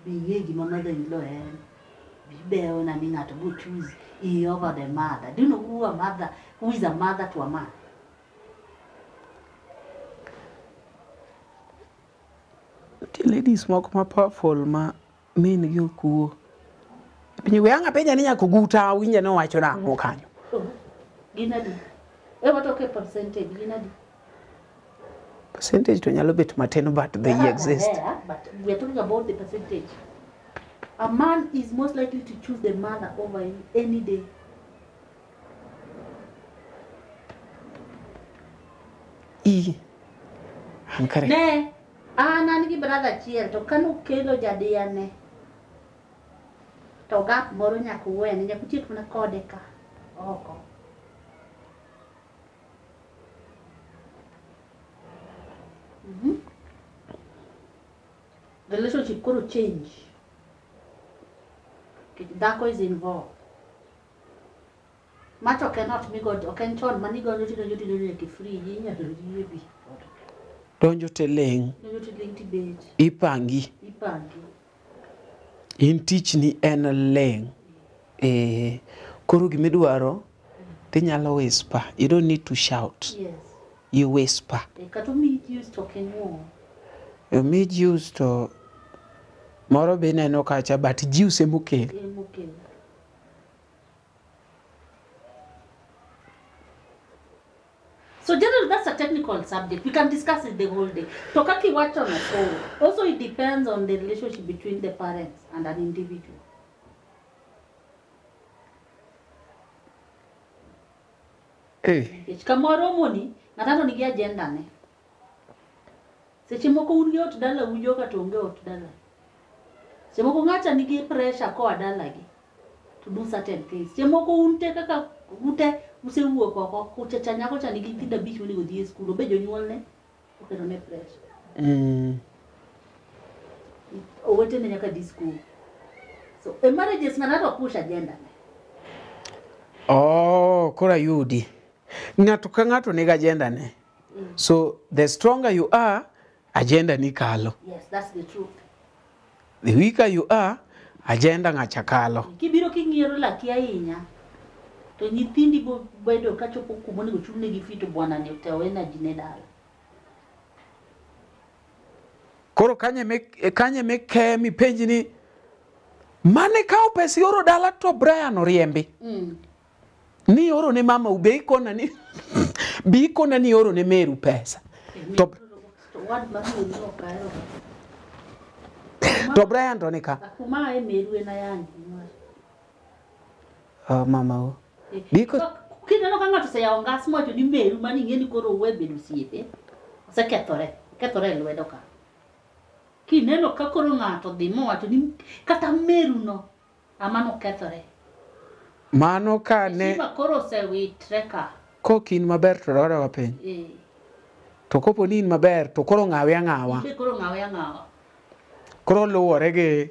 Biyegi mother-in-law Bibeo na mingato who choose over the mother. Do you know who is a mother to a man? The ladies moko ma powerful ma min gi kuo. Pinyi we anga penya ninya kuguta winja no wacho na ngo kanyo. Ginadi. What okay percentage ginadi? Percentage to nyalo bet mateno but they exist. But we are talking about the percentage. A man is most likely to choose the mother over him any day. Ne, nani brother chiel to kanu kelo jadiane. To gap moro nyaka wen nyaka tiek na kode ka. Oko. The relationship could change. Dako is involved. Macho cannot be good. Okay, John, money go to the free. Don't you telling? Ipangi. In teach ni en leng. Kuru gimidwaro. Tinyalo whisper. You don't need to shout. Yes. You whisper. Kato meet used talking more. You meet used to moro bene no kacha but juice emukel. So generally that's a technical subject. We can discuss it the whole day. Tokaki watch on a show. Also it depends on the relationship between the parents and an individual. Kamoro moni ngatato nigi agenda ne. Seche moko ungi ot dala ujo ka tonge ot dala. Seche moko ngata nigi pressure ko dala gi to do certain things. Seche moko unte kaka ute usewuok oko kuchacha nyako cha nigi kinda bichu ni godhi e school obejo nyuol ne okero ne pressure. owete ne nyaka disco. So a marriage is not push agenda. Oh, kora yudi. Ng'ato ka ng'ato nigi agenda ne. So the stronger you are, agenda ni kalo. Yes, that's the truth. The weaker you are, agenda ng'acha kalo. Kibiro king'iero laki ahinya. To nyithindi bo bedo ka chopo kuma onego chune gi fito bwana ne to energy ne dala. Koro kanye me kemi penji ni mane kao pesi oro dala to Brian oriembi. Ni oro ne mama ube ikona ni bi ikona ni oro ne Meru pesa. To Brian to nika. Kuma Meru ena yani. Mama o. Biko kineno ka ng'ato seyawo ngas mocho ni Meru mani ng'eni koro we bedo osiepe. Kethore lwedo ka. Kineno ka koro ng'ato dhi mowacho ni kata Meru no amano kethore. Mano ka ne Sima koro sewitre ka. Kokin maber to rora wa piny. To kopo ni in maber to koro ng'awe ang'awa. Koro ng'awe ang'awa. Koro luwore gi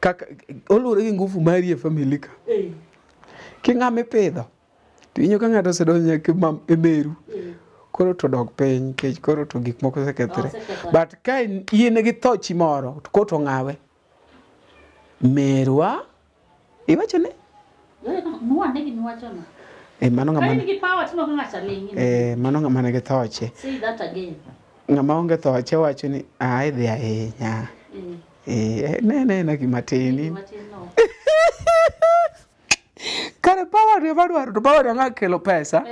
kaka oluwore gi nguvu mari e family ka. Ki ng'ame pidho. To inyo ka ng'ato sedonyo e Meru. Koro to dog piny kech koro to gik moko sekethre. But ka in gi thochi moro to koto ng'awe. Merwa iwacho ne? Nuwa negi niwacho na. Mano ng'ama nigi power tino ka ng'acha lingi. Mano ng'ama nigi thoche. Say that again. Ng'ama onge thoche wacho ni idhi ahinya. Ne gima tini. Kare power ni madwaro to power ng'a kelo pesa.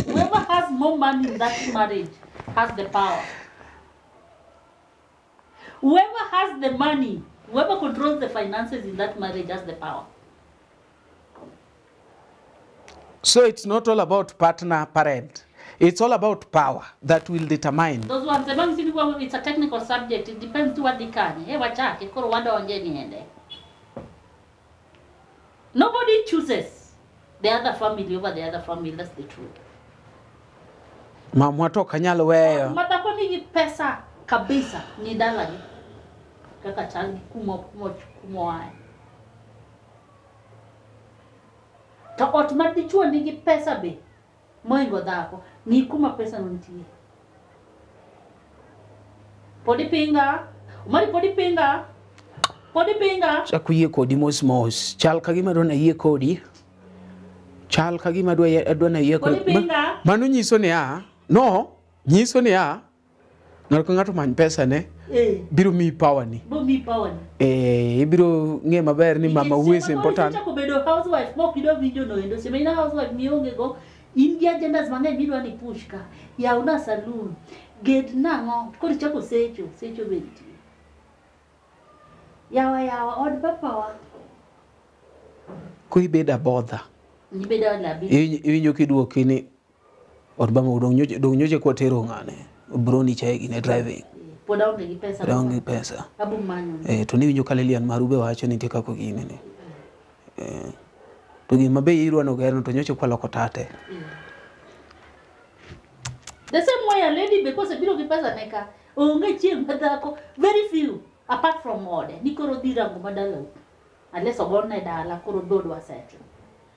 Whoever has more money in that marriage has the power. Whoever has the money, whoever controls the finances in that marriage has the power. So it's not all about partner, parent. It's all about power that will determine. Those ones, it's a technical subject. It depends to what they can. Hey, wachake, koro wadonje niende. Nobody chooses the other family over the other family. That's the truth. Mamwa to kanyalo weyo. Madako nigi pesa kabisa ni dala gi. Kaka changi kumo wae. To ot madichuo nigi pesa be moingo dhako ni kuma pesa nontie. Podi pinga. Chakuye kodi mos. Chal kagima dona yie kodi. Chal kagima dona yie kodi. Mano nyiso ni no, nyiso ni ng'ato ng'ato many pesa ne. Biro mi power ni. Biro ng'e maber ni mama uwes important. Chako bedo housewife mok ido video no endo. Sema ina housewife mionge go in gi agendas mang'eny midwa ni push ka. Yauna saloon. Ged nang'o. Kodi chako secho benti. Yawa od papawa. Kui beda bodha. Ni beda labi. Iwinjo kiduoki ni od bama dong nyoche kwa tero ng'ane. Broni chaegi ne driving. Poda onge gi pesa. Onge pesa. Abu manyo. To ni winjo ka Lilian Marube wacho ni tika ko gine ni. To gima be irwa no gero to nyoche kwa loko tate. The same way a lady because a biro gi pesa neka onge chieng' madhako very few apart from ode ni koro dhira ngo madalo. Unless ogona dala koro dodwa settle.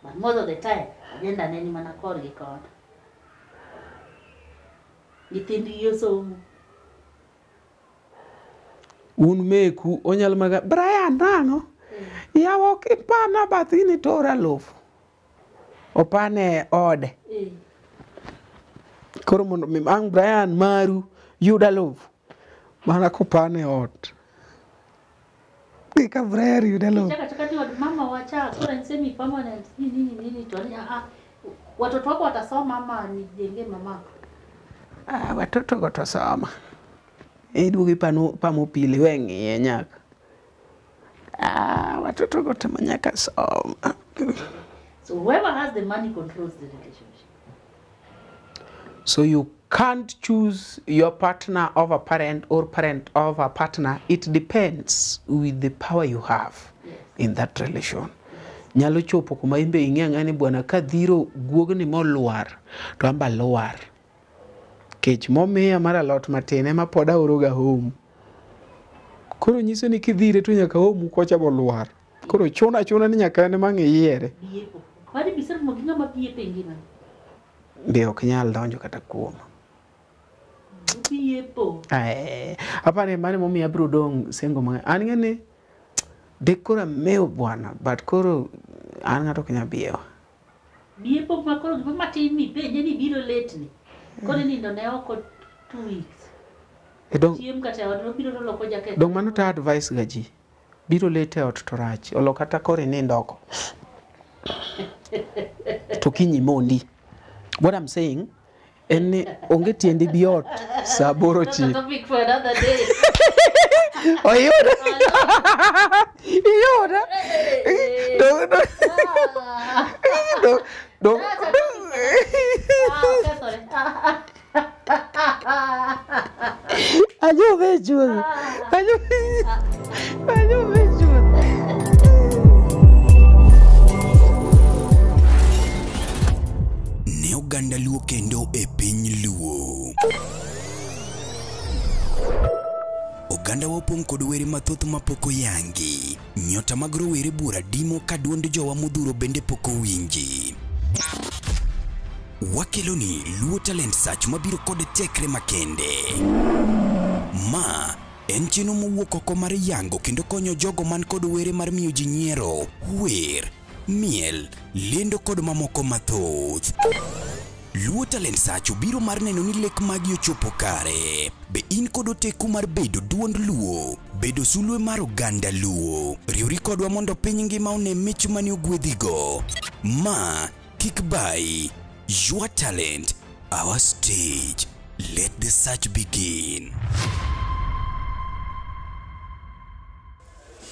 But most of the time agenda neni mana kor gi kod. Gitindi yosomo. Un meku onyal maga Brian nano. Yawo kipana bathini tora lofu. Opane ode. Koro mondo mimang Brian Maru yuda lofu. Mana kopane ot. Kika Brian yuda lofu. Chaka ni mama wacha kora nisemi permanent nini tuani watoto wako watasoma ama nijenge mama. Watoto gotasoma. Idugi pamo pili wengi nyaka. Watoto gotama nyaka soma. So whoever has the money controls the relationship. So you can't choose your partner over parent or parent over partner. It depends with the power you have in that relation. Nyalo chopo kuma imbe ing'e ni bwana kadhiro guogni moluar to amba luar. Kech momiya mara lot matine ma poda uruga home. Koro nyiso ni kidhire to nyaka omu kocha bolwar. Koro chuna ni nyaka ne mang'iyiere. Biepo. Kwani bisar mo gina mabiepe ngima. Be ok nyal donjo kata kuom. Biepo. Apane mane momi abro dong sengo ma an ngene dekora meo bwana but koro an ngato kanya biewa. Biepo ma koro gima matin mi penje ni biro late ni. Kone nindo ne oko 2 weeks. Chiem kata wadro biro to loko jacket. Dong mano ta advice ga ji. Biro late ot to rach. Olo kata kore nindo oko. To kinyi mondi. What I'm saying, en onge tiende biot sa boro chi. That's a topic for another day. Oyoda. Iyoda. Do. Ayo bejo. Ayo bejo. Ne oganda Luo kendo e piny Luo. Oganda wopong' kod were mathoth mapok oyangi. Nyota mag rowere bura dimo ka duond jowa modhuro bende pok owinji. Wakeloni Luo Talent Search mabiro kod tekre makende. Ma en chenro mowuok oko mar yango kendo konyo jogo man kod were mar miyo ji nyiero, wer, miel, lendo kod mamoko mathoth. Luo Talent Search biro mar neno ni lek magi ochopo kare. Be in kod oteku mar bedo duond Luo, bedo sulwe mar oganda Luo. Riwri kodwa mondo piny ngima one mich mane ogwedhigo. Ma kik bai. Your talent, our stage. Let the search begin.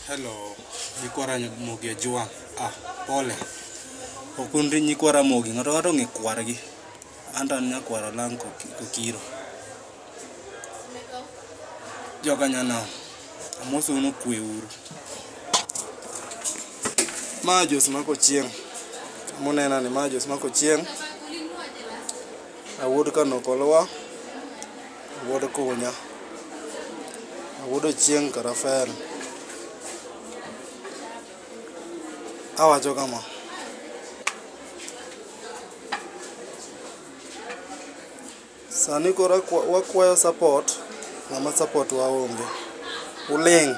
Hello, Nyikwara Mogi Juang. Pole. Okundi Nyikwara Mogi, ngato ngi kwargi. Anta Nyakwara lang ko kiro. Joga nyana. Amoso uno kwe uru. Majos mako chieng. Monena ni majos mako chieng. Awuod kano kolwa. Awuod kunya. Awuod chieng Karafael. Awacho kama. Sani kora wakwayo support, ngama support waonge. Uling.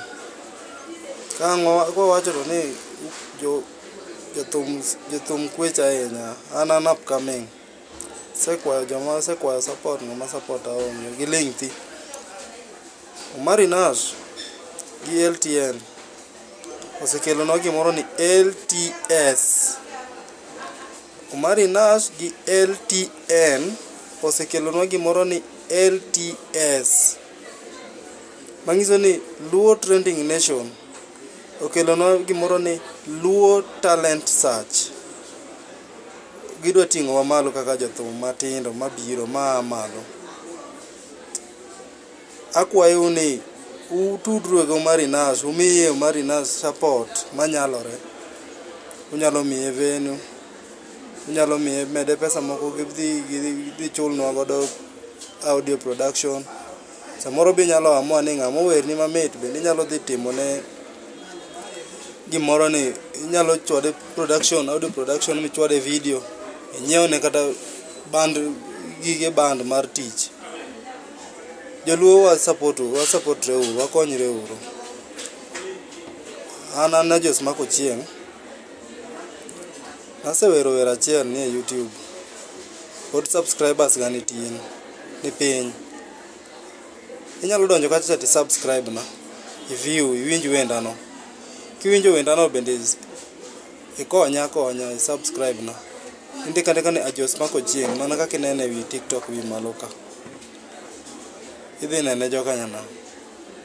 Kango kwa wacho to ni jothum kwecha ahinya. An upcoming. Sekwayo joma sekwayo support ngama support aonge. Giling thi. Omari Nash gi LTN. Osekelo no gimoro ni LTS. Omari Nash gi LTN osekelo no gimoro ni LTS. Mangiso ni Luo Trending Nation okelo no gimoro ni Luo Talent Search. Gidwa ting'o wa malo kaka jothum matindo mabiro malo. Akwayo ni utudru go Omari Nash, umiye Omari Nash support manyalore. Unyalo miye venue, unyalo miye mede pesa moko gidhi chulnwa godo audio production. Samoro be nyalo amua ni ng'amo werni mamit bende nyalo dhi timo ne gimoro ni nyalo chwade production, audio production michwade video. Inyiew ne kata gige band mar tich. Joluo wa support reuru, wakonyre uru. Ana Jos mako chieng. Nasewero wera achiel ni e YouTube. Pod subscribers gani tin ni piny. Inyalo donjo kacha ti subscribe na. Iwinj wendano. Kiwinjo wendano bende ikonya subscribe na. Indika ni Jos mako chieng, mana kaka inene wi TikTok wi maloka. Idhi nene joka nyana.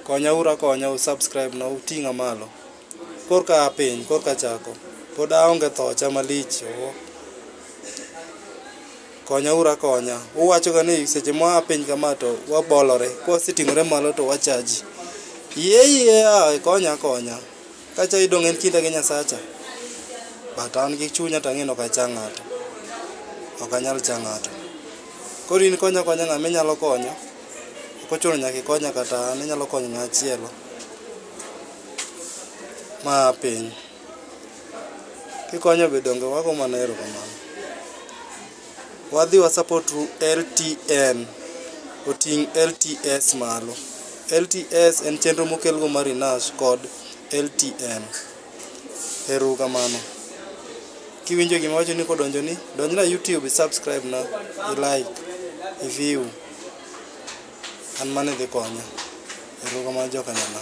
Konya subscribe na utinga malo. Korka piny, korka chako. Pod aonge thocha malich. Konya. Uwacho ga ni seche mwa piny kama to wabolore. Kwa sitingore malo to wachaji. Konya. Kacha idong en kinda gi Nyasacha. But an gi chunya tang'ino ka chang'ato. Okanyal chang'ato. Koro in konya ng'ama inyalo konyo. Kochuno nyaka ikonya kata an inyalo konyo ng'achielo. ma piny. Kikonyo be donge wako manero kamano. Wadhi wa support LTN oting LTS malo. LTS en chenro mokelgo Marinash kod LTN. Heru kamano. Kiwinjo gima wacho ni kodonjo ni donj na YouTube, subscribe na, like, view. An mane dhi konyo. Heru kamano joka nyana.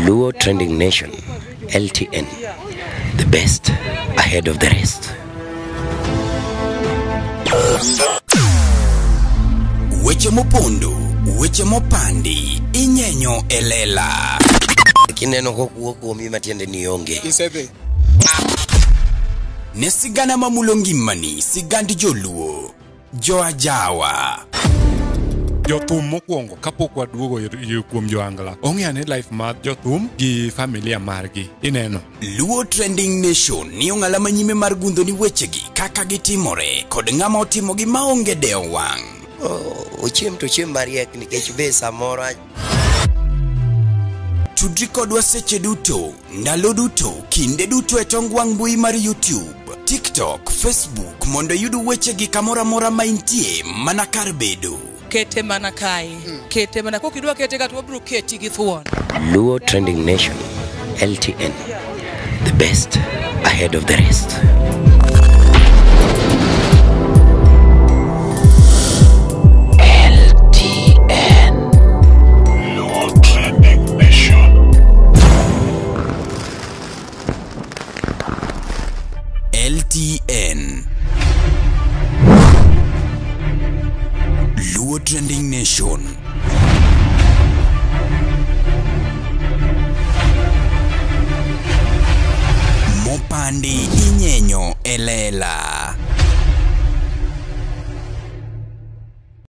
Luo Trending Nation, LTN, the best ahead of the rest. Weche mopondo, weche mopandi, inyenyo elela. Kineno kokuo kuomi matiende ni onge. Isebe. Ne sigana mamulo ngimani, sigand joluo, joajawa. Jothum mokwongo kapok waduogo kuom joangla. Ong'eane life mar jothum gi familia margi. Ineno. Luo Trending Nation ni ong'ala manyime mar gundho ni wechegi kaka gitimore kod ng'ama otimogi maonge deo wang'. Ochiem to chiem mariek nikech be samora. Tudri kodwa seche duto, ndalo duto, kinde duto e tong wang' mbui mar YouTube, TikTok, Facebook mondo yud wechegi kamora mora ma intie mana kar bedo. Kete mana kae. Kete mana kokidwa kete ka to wabro keti gi thuon. Luo Trending Nation, LTN, the best ahead of the rest. LTN, Luo Trending Nation. LTN, Luo Trending Nation. Mopandi inyenyo elela.